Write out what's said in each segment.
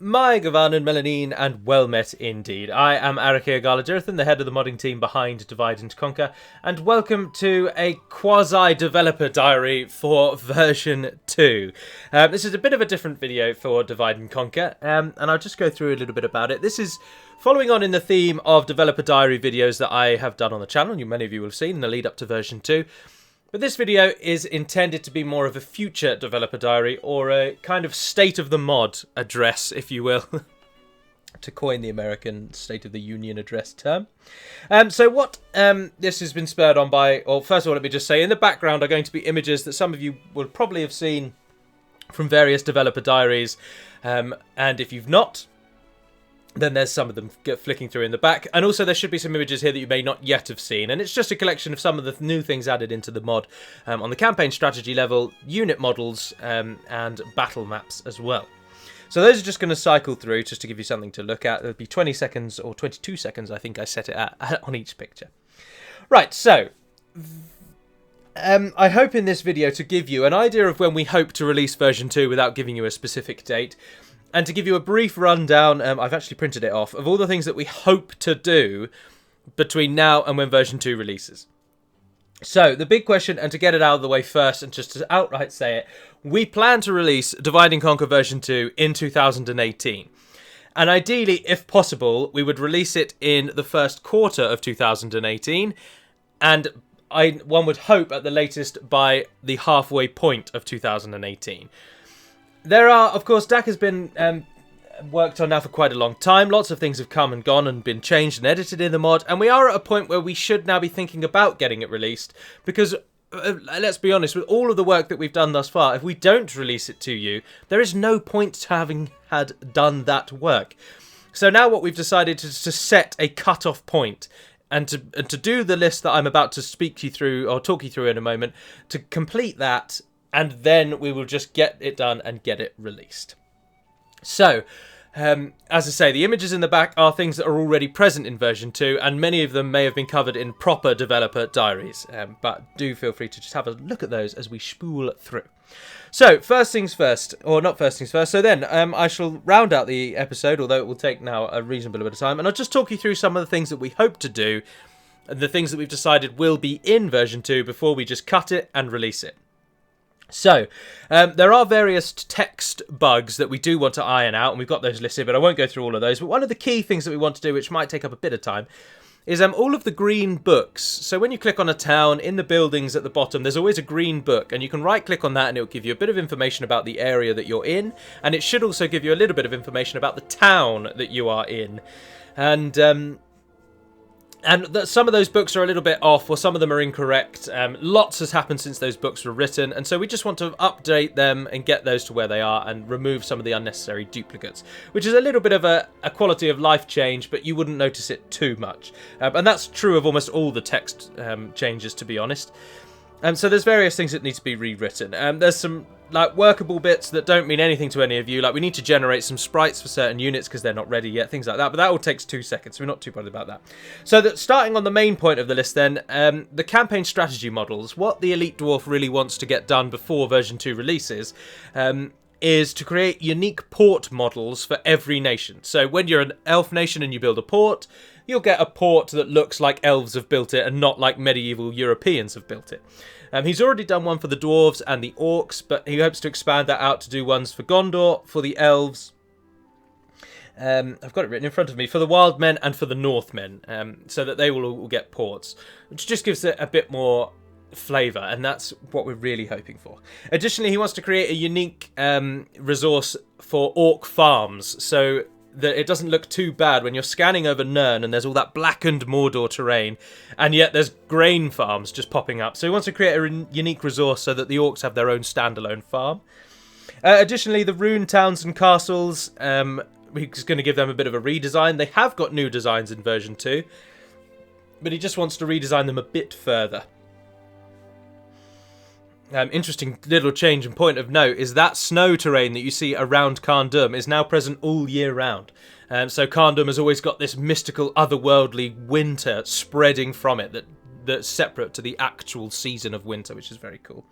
My Gavanan Melanin, and well met indeed. I am Arakir Galajerthan, the head of the modding team behind Divide and Conquer, and welcome to a quasi-developer diary for version 2. This is a bit of a different video for Divide and Conquer, and I'll just go through a little bit about it. This is following on in the theme of developer diary videos that I have done on the channel, many of you will have seen in the lead up to version 2. But this video is intended to be more of a future developer diary, or a kind of state of the mod address, if you will, to coin the American State of the Union address term. So what this has been spurred on by, well, first of all, let me just say, in the background are going to be images that some of you will probably have seen from various developer diaries, and if you've not, then there's some of them flicking through in the back. And also there should be some images here that you may not yet have seen. And it's just a collection of some of the new things added into the mod on the campaign strategy level, unit models, and battle maps as well. So those are just going to cycle through just to give you something to look at. There'll be 20 seconds or 22 seconds, I think I set it at, on each picture. Right, so I hope in this video to give you an idea of when we hope to release version 2 without giving you a specific date. And to give you a brief rundown, I've actually printed it off, of all the things that we hope to do between now and when version 2 releases. So, the big question, and to get it out of the way first, and just to outright say it, we plan to release Divide and Conquer version 2 in 2018. And ideally, if possible, we would release it in the first quarter of 2018, and one would hope at the latest by the halfway point of 2018. There are, of course, DaC has been worked on now for quite a long time. Lots of things have come and gone and been changed and edited in the mod. And we are at a point where we should now be thinking about getting it released. Because, let's be honest, with all of the work that we've done thus far, if we don't release it to you, there is no point to having had done that work. So now what we've decided is to set a cut-off point. And to do the list that I'm about to speak you through, or talk you through in a moment, to complete that, and then we will just get it done and get it released. So, as I say, the images in the back are things that are already present in version 2, and many of them may have been covered in proper developer diaries. But do feel free to just have a look at those as we spool through. So, first things first, or not first things first. So then, I shall round out the episode, although it will take now a reasonable bit of time, and I'll just talk you through some of the things that we hope to do, and the things that we've decided will be in version 2 before we just cut it and release it. So, there are various text bugs that we do want to iron out, and we've got those listed, but I won't go through all of those. But one of the key things that we want to do, which might take up a bit of time, is all of the green books. So when you click on a town, in the buildings at the bottom, there's always a green book, and you can right-click on that, and it'll give you a bit of information about the area that you're in, and it should also give you a little bit of information about the town that you are in. And some of those books are a little bit off, or some of them are incorrect. Lots has happened since those books were written, and so we just want to update them and get those to where they are and remove some of the unnecessary duplicates, which is a little bit of a quality of life change, but you wouldn't notice it too much. And that's true of almost all the text changes, to be honest. So there's various things that need to be rewritten. There's some workable bits that don't mean anything to any of you. Like, we need to generate some sprites for certain units because they're not ready yet, things like that. But that all takes 2 seconds, so we're not too bothered about that. So starting on the main point of the list then, the campaign strategy models, what the Elite Dwarf really wants to get done before version 2 releases, is to create unique port models for every nation. So when you're an elf nation and you build a port, you'll get a port that looks like elves have built it and not like medieval Europeans have built it. He's already done one for the dwarves and the orcs, but he hopes to expand that out to do ones for Gondor, for the elves. I've got it written in front of me, for the wild men and for the Northmen, so that they will all get ports, which just gives it a bit more flavour, and that's what we're really hoping for. Additionally, he wants to create a unique resource for orc farms, so that it doesn't look too bad when you're scanning over Nirn and there's all that blackened Mordor terrain, and yet there's grain farms just popping up. So he wants to create a unique resource so that the orcs have their own standalone farm. Additionally, the rune towns and castles, he's going to give them a bit of a redesign. They have got new designs in version 2, but he just wants to redesign them a bit further. Interesting little change and point of note is that snow terrain that you see around Carn Dûm is now present all year round. So Carn Dûm has always got this mystical, otherworldly winter spreading from it that's separate to the actual season of winter, which is very cool.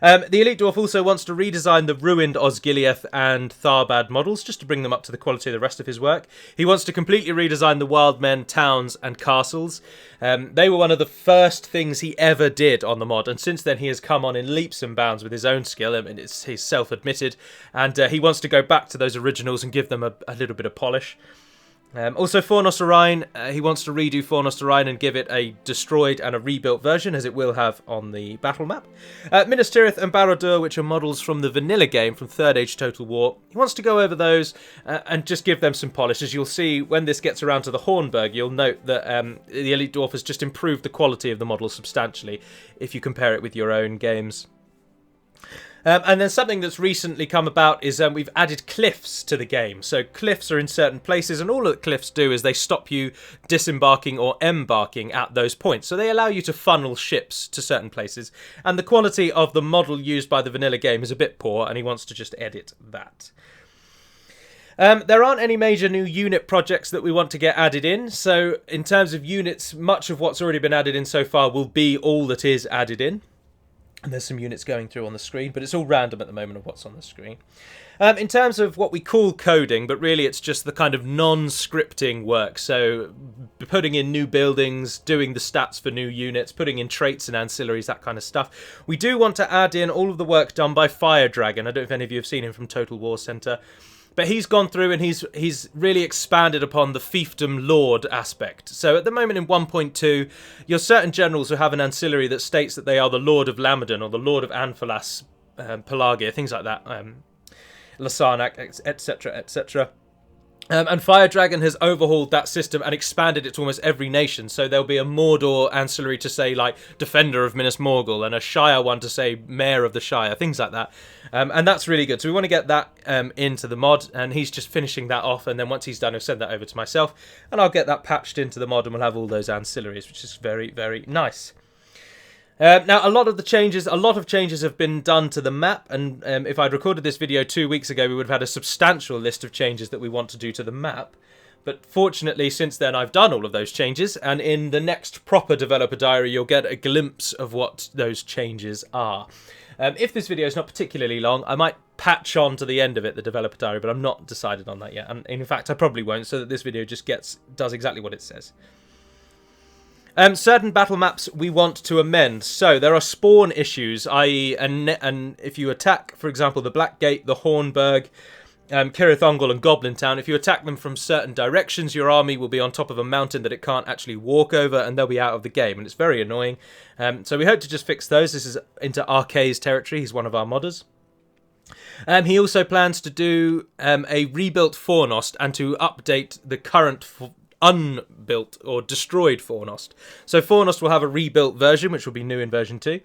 The Elite Dwarf also wants to redesign the ruined Osgiliath and Tharbad models, just to bring them up to the quality of the rest of his work. He wants to completely redesign the Wildmen, towns, and castles. They were one of the first things he ever did on the mod, and since then he has come on in leaps and bounds with his own skill. I mean, he's self-admitted, and he wants to go back to those originals and give them a little bit of polish. Also, Fornos Orion, he wants to redo Fornos Orion and give it a destroyed and a rebuilt version, as it will have on the battle map. Minas Tirith and Barad-dûr, which are models from the vanilla game from 3rd Age Total War, he wants to go over those and just give them some polish. As you'll see, when this gets around to the Hornburg, you'll note that the Elite Dwarf has just improved the quality of the model substantially, if you compare it with your own games. And then something that's recently come about is we've added cliffs to the game. So cliffs are in certain places, and all that cliffs do is they stop you disembarking or embarking at those points. So they allow you to funnel ships to certain places. And the quality of the model used by the vanilla game is a bit poor, and he wants to just edit that. There aren't any major new unit projects that we want to get added in. So in terms of units, much of what's already been added in so far will be all that is added in. And there's some units going through on the screen, but it's all random at the moment of what's on the screen. In terms of what we call coding, but really it's just the kind of non-scripting work. So putting in new buildings, doing the stats for new units, putting in traits and ancillaries, that kind of stuff. We do want to add in all of the work done by Fire Dragon. I don't know if any of you have seen him from Total War Center. But he's gone through and he's really expanded upon the fiefdom lord aspect. So at the moment in 1.2, your certain generals who have an ancillary that states that they are the Lord of Lamadon or the Lord of Anphalas, Pelagia, things like that, Lasarnak, etc., etc. And Fire Dragon has overhauled that system and expanded it to almost every nation. So there'll be a Mordor ancillary to say, like, Defender of Minas Morgul, and a Shire one to say Mayor of the Shire, things like that. And that's really good. So we want to get that into the mod, and he's just finishing that off. And then once he's done, he'll send that over to myself, and I'll get that patched into the mod, and we'll have all those ancillaries, which is very, very nice. Now, a lot of changes have been done to the map, and if I'd recorded this video 2 weeks ago, we would have had a substantial list of changes that we want to do to the map. But fortunately, since then, I've done all of those changes, and in the next proper developer diary, you'll get a glimpse of what those changes are. If this video is not particularly long, I might patch on to the end of it, the developer diary, but I'm not decided on that yet. And in fact, I probably won't, so that this video just does exactly what it says. Certain battle maps we want to amend. So there are spawn issues, i.e. and if you attack, for example, the Blackgate, the Hornburg, Cirith Ungol and Goblin Town, if you attack them from certain directions, your army will be on top of a mountain that it can't actually walk over, and they'll be out of the game, and it's very annoying. So we hope to just fix those. This is into Arcay's territory. He's one of our modders. He also plans to do a rebuilt Fornost and to update the current unbuilt or destroyed Fornost. So Fornost will have a rebuilt version, which will be new in version 2.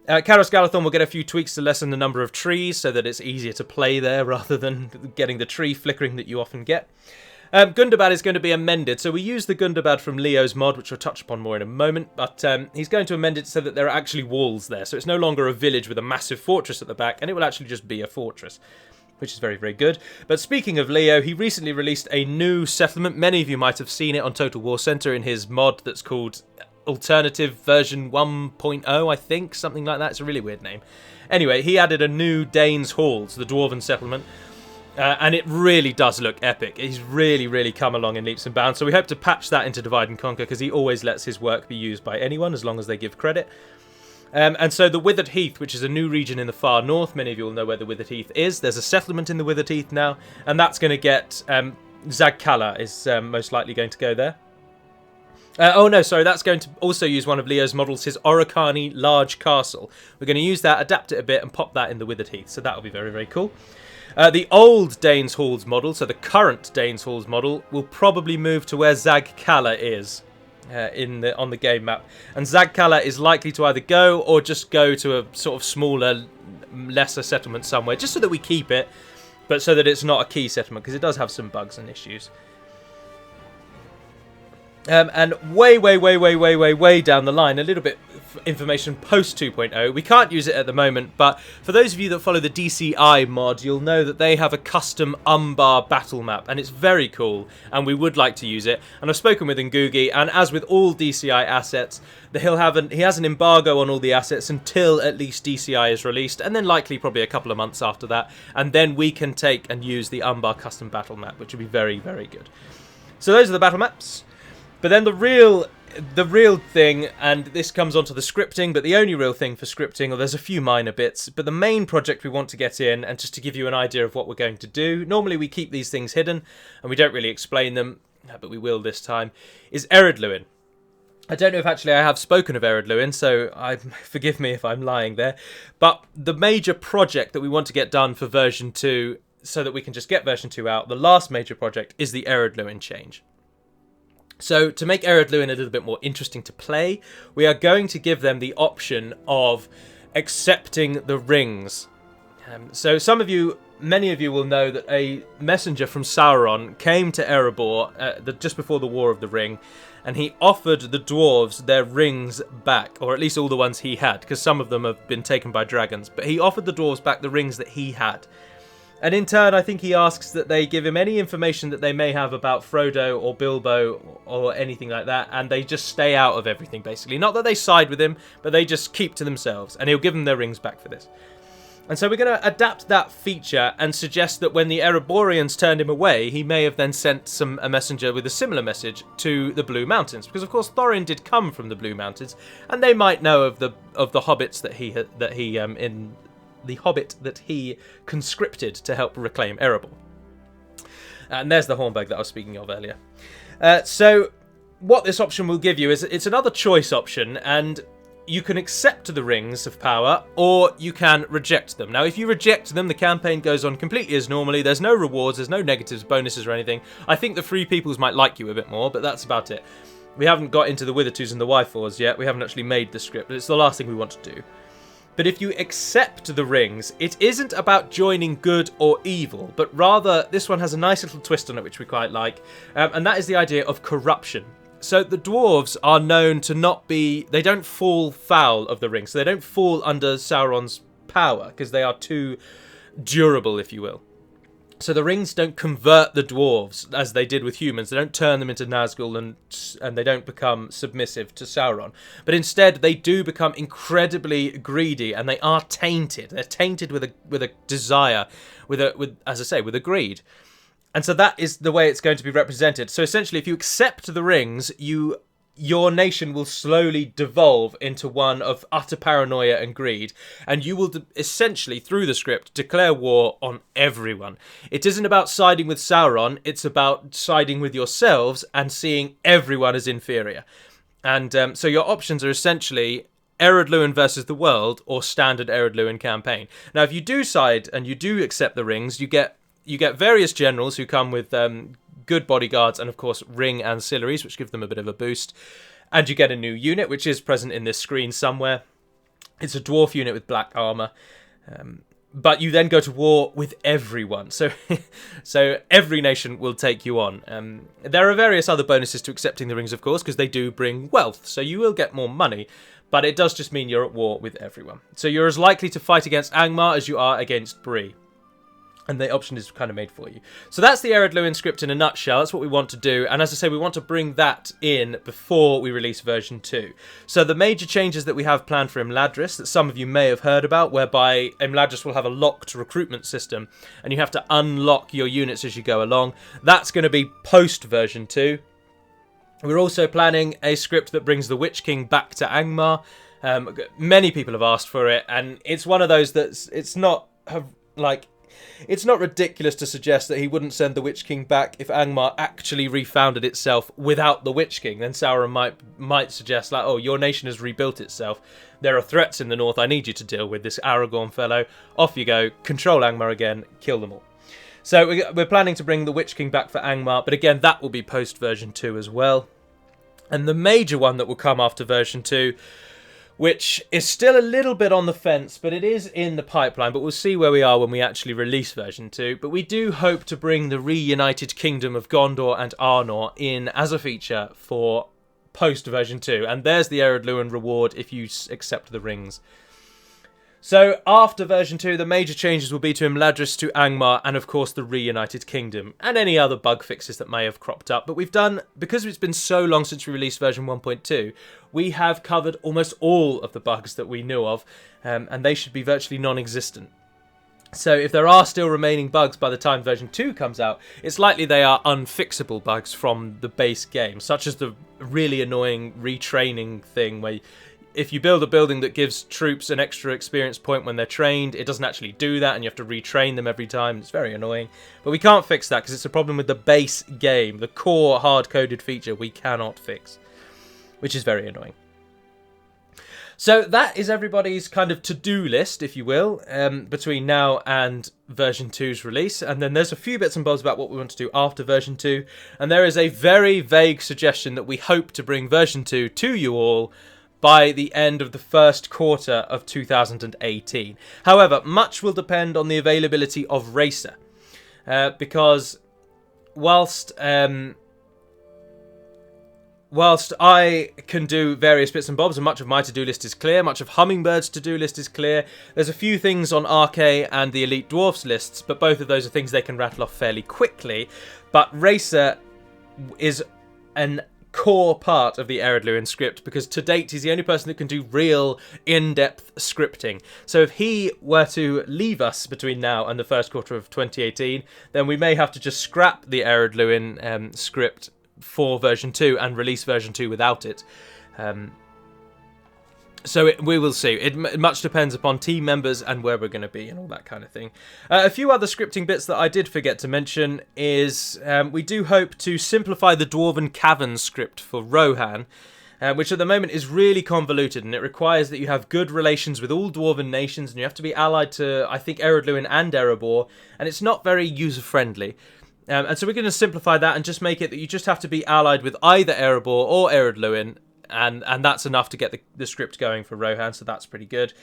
Karos Galathon will get a few tweaks to lessen the number of trees so that it's easier to play there rather than getting the tree flickering that you often get. Gundabad is going to be amended. So we use the Gundabad from Leo's mod, which we'll touch upon more in a moment, but he's going to amend it so that there are actually walls there. So it's no longer a village with a massive fortress at the back, and it will actually just be a fortress, which is very, very good. But speaking of Leo, he recently released a new settlement. Many of you might have seen it on Total War Center in his mod that's called Alternative Version 1.0, I think, something like that. It's a really weird name. Anyway, he added a new Dane's Hall to the Dwarven settlement, and it really does look epic. He's really, really come along in leaps and bounds, so we hope to patch that into Divide and Conquer, because he always lets his work be used by anyone, as long as they give credit. And so the Withered Heath, which is a new region in the far north, many of you will know where the Withered Heath is. There's a settlement in the Withered Heath now, and that's going to get... Zagkala is most likely going to go there. That's going to also use one of Leo's models, his Oricani large castle. We're going to use that, adapt it a bit, and pop that in the Withered Heath, so that'll be very, very cool. The old Dane's Halls model, so the current Dane's Halls model, will probably move to where Zagkala is. On the game map, and Zagkala is likely to either go or just go to a sort of smaller, lesser settlement somewhere, just so that we keep it, but so that it's not a key settlement, because it does have some bugs and issues. And way down the line, a little bit information post 2.0. We can't use it at the moment, but for those of you that follow the DCI mod, you'll know that they have a custom Umbar battle map, and it's very cool, and we would like to use it. And I've spoken with Ngugi, and as with all DCI assets, he has an embargo on all the assets until at least DCI is released, and then likely probably a couple of months after that, and then we can take and use the Umbar custom battle map, which would be very, very good. So those are the battle maps. But then the real thing, and this comes onto the scripting, but the only real thing for scripting, or there's a few minor bits, but the main project we want to get in, and just to give you an idea of what we're going to do, normally we keep these things hidden, and we don't really explain them, but we will this time, is Arid Luin. I don't know if actually I have spoken of Arid Luin, so forgive me if I'm lying there, but the major project that we want to get done for version 2, so that we can just get version 2 out, the last major project is the Arid Luin change. So to make Arid Luin a little bit more interesting to play, we are going to give them the option of accepting the rings. So many of you will know that a messenger from Sauron came to Erebor just before the War of the Ring, and he offered the dwarves their rings back, or at least all the ones he had, because some of them have been taken by dragons, but he offered the dwarves back the rings that he had. And in turn, I think he asks that they give him any information that they may have about Frodo or Bilbo or anything like that, and they just stay out of everything, basically. Not that they side with him, but they just keep to themselves, and he'll give them their rings back for this. And so we're going to adapt that feature and suggest that when the Ereborians turned him away, he may have then sent a messenger with a similar message to the Blue Mountains, because of course Thorin did come from the Blue Mountains, and they might know of the hobbits the hobbit that he conscripted to help reclaim Erebor. And there's the Hornburg that I was speaking of earlier. So what this option will give you is it's another choice option, and you can accept the rings of power or you can reject them. Now, if you reject them, the campaign goes on completely as normally. There's no rewards, there's no negatives, bonuses or anything. I think the Free Peoples might like you a bit more, but that's about it. We haven't got into the Withertooths and the Wyfors yet. We haven't actually made the script, but it's the last thing we want to do. But if you accept the rings, it isn't about joining good or evil, but rather this one has a nice little twist on it which we quite like, and that is the idea of corruption. So the dwarves are known to they don't fall foul of the rings, so they don't fall under Sauron's power, because they are too durable, if you will. So the rings don't convert the dwarves as they did with humans. They don't turn them into Nazgul and they don't become submissive to Sauron. But instead, they do become incredibly greedy, and they are tainted. They're tainted with a desire, with a greed. And so that is the way it's going to be represented. So essentially, if you accept the rings, your nation will slowly devolve into one of utter paranoia and greed, and you will essentially, through the script, declare war on everyone. It isn't about siding with Sauron, it's about siding with yourselves and seeing everyone as inferior. And so your options are essentially Arid Luin versus the world or standard Arid Luin campaign. Now, if you do side and you do accept the rings, you get various generals who come with good bodyguards and, of course, ring ancillaries, which give them a bit of a boost. And you get a new unit, which is present in this screen somewhere. It's a dwarf unit with black armor. But you then go to war with everyone. So every nation will take you on. There are various other bonuses to accepting the rings, of course, because they do bring wealth. So you will get more money. But it does just mean you're at war with everyone. So you're as likely to fight against Angmar as you are against Bree. And the option is kind of made for you. So that's the Arid Luin script in a nutshell. That's what we want to do. And as I say, we want to bring that in before we release version 2. So the major changes that we have planned for Imladris, that some of you may have heard about, whereby Imladris will have a locked recruitment system, and you have to unlock your units as you go along. That's going to be post version 2. We're also planning a script that brings the Witch King back to Angmar. Many people have asked for it, and it's one of those that's... It's not ridiculous to suggest that he wouldn't send the Witch King back if Angmar actually refounded itself without the Witch King. Then Sauron might suggest, like, oh, your nation has rebuilt itself. There are threats in the north I need you to deal with, this Aragorn fellow. Off you go, control Angmar again, kill them all. So we're planning to bring the Witch King back for Angmar, but again, that will be post version 2 as well. And the major one that will come after version 2 which is still a little bit on the fence, but it is in the pipeline. But we'll see where we are when we actually release version 2. But we do hope to bring the reunited kingdom of Gondor and Arnor in as a feature for post version 2. And there's the Arid Luin reward if you accept the rings. So after version 2, the major changes will be to Imladris, to Angmar, and of course the reunited kingdom, and any other bug fixes that may have cropped up. But we've done, because it's been so long since we released version 1.2, we have covered almost all of the bugs that we knew of, and they should be virtually non-existent. So if there are still remaining bugs by the time version 2 comes out, it's likely they are unfixable bugs from the base game, such as the really annoying retraining thing where if you build a building that gives troops an extra experience point when they're trained, it doesn't actually do that and you have to retrain them every time. It's very annoying. But we can't fix that because it's a problem with the base game. The core hard-coded feature we cannot fix, which is very annoying. So that is everybody's kind of to-do list, if you will, between now and version 2's release. And then there's a few bits and bobs about what we want to do after version 2. And there is a very vague suggestion that we hope to bring version 2 to you all by the end of the first quarter of 2018. However, much will depend on the availability of Racer, because whilst I can do various bits and bobs, and much of my to-do list is clear, much of Hummingbird's to-do list is clear, there's a few things on RK and the Elite Dwarfs lists, but both of those are things they can rattle off fairly quickly. But Racer is an core part of the Arid Luin script, because to date he's the only person that can do real in-depth scripting. So if he were to leave us between now and the first quarter of 2018, then we may have to just scrap the Arid Luin script for version 2 and release version 2 without it. So we will see. It much depends upon team members and where we're going to be and all that kind of thing. A few other scripting bits that I did forget to mention is we do hope to simplify the Dwarven Cavern script for Rohan, which at the moment is really convoluted, and it requires that you have good relations with all Dwarven nations, and you have to be allied to, I think, Arid Luin and Erebor, and it's not very user-friendly. And so we're going to simplify that and just make it that you just have to be allied with either Erebor or Arid Luin, and that's enough to get the script going for Rohan, so that's pretty good.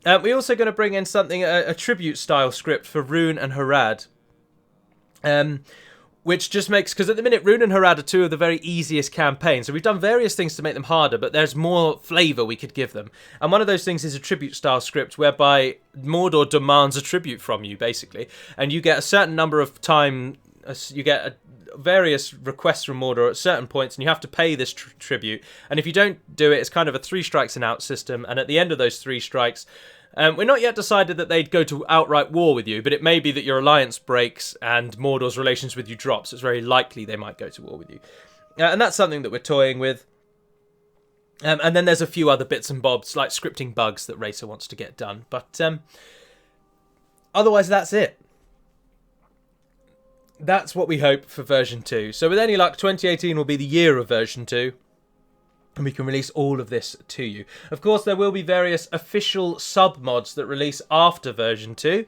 We're also going to bring in something, a tribute-style script for Rune and Harad, which just makes, because at the minute Rune and Harad are two of the very easiest campaigns, so we've done various things to make them harder, but there's more flavour we could give them. And one of those things is a tribute-style script whereby Mordor demands a tribute from you, basically, and you get a certain number of time, you get various requests from Mordor at certain points, and you have to pay this tribute. And if you don't do it, it's kind of a 3 strikes and out system. And at the end of those 3 strikes, we're not yet decided that they'd go to outright war with you, but it may be that your alliance breaks and Mordor's relations with you drops. It's very likely they might go to war with you. And that's something that we're toying with. And then there's a few other bits and bobs, like scripting bugs that Racer wants to get done. But otherwise, that's it. That's what we hope for version 2. So with any luck, 2018 will be the year of version 2. And we can release all of this to you. Of course, there will be various official submods that release after version 2.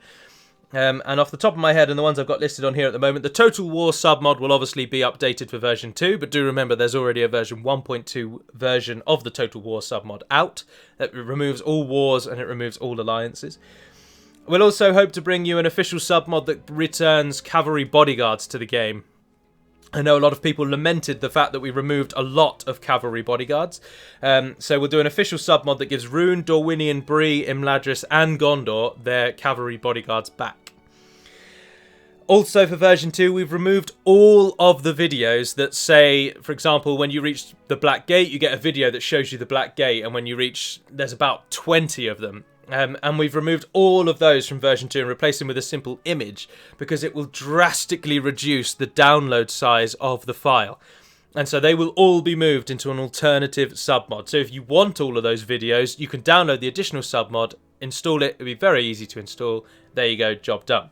And off the top of my head, and the ones I've got listed on here at the moment, the Total War submod will obviously be updated for version 2. But do remember, there's already a version 1.2 version of the Total War submod out. That removes all wars and it removes all alliances. We'll also hope to bring you an official submod that returns cavalry bodyguards to the game. I know a lot of people lamented the fact that we removed a lot of cavalry bodyguards. So we'll do an official submod that gives Rune, Dorwinion, Bree, Imladris and Gondor their cavalry bodyguards back. Also for version 2, we've removed all of the videos that say, for example, when you reach the Black Gate, you get a video that shows you the Black Gate, and when you reach, there's about 20 of them. And we've removed all of those from version 2 and replaced them with a simple image, because it will drastically reduce the download size of the file. And so they will all be moved into an alternative submod. So if you want all of those videos, you can download the additional submod, install it. It'll be very easy to install. There you go, job done.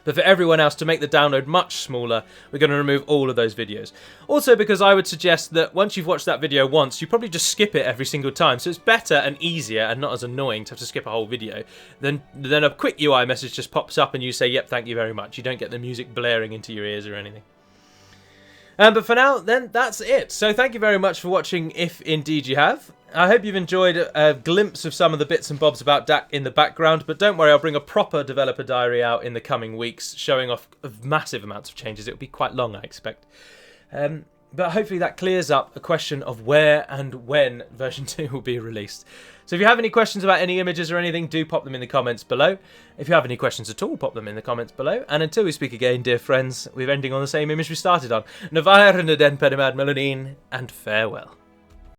But for everyone else, to make the download much smaller, we're going to remove all of those videos. Also because I would suggest that once you've watched that video once, you probably just skip it every single time. So it's better and easier and not as annoying to have to skip a whole video. Then a quick UI message just pops up and you say, yep, thank you very much. You don't get the music blaring into your ears or anything. But for now, then, that's it. So thank you very much for watching, if indeed you have. I hope you've enjoyed a glimpse of some of the bits and bobs about DaC in the background, but don't worry, I'll bring a proper developer diary out in the coming weeks, showing off massive amounts of changes. It'll be quite long, I expect. But hopefully that clears up a question of where and when version 2 will be released. So if you have any questions about any images or anything, do pop them in the comments below. If you have any questions at all, pop them in the comments below. And until we speak again, dear friends, we're ending on the same image we started on. Navair and den Pedimad Melonin, and farewell.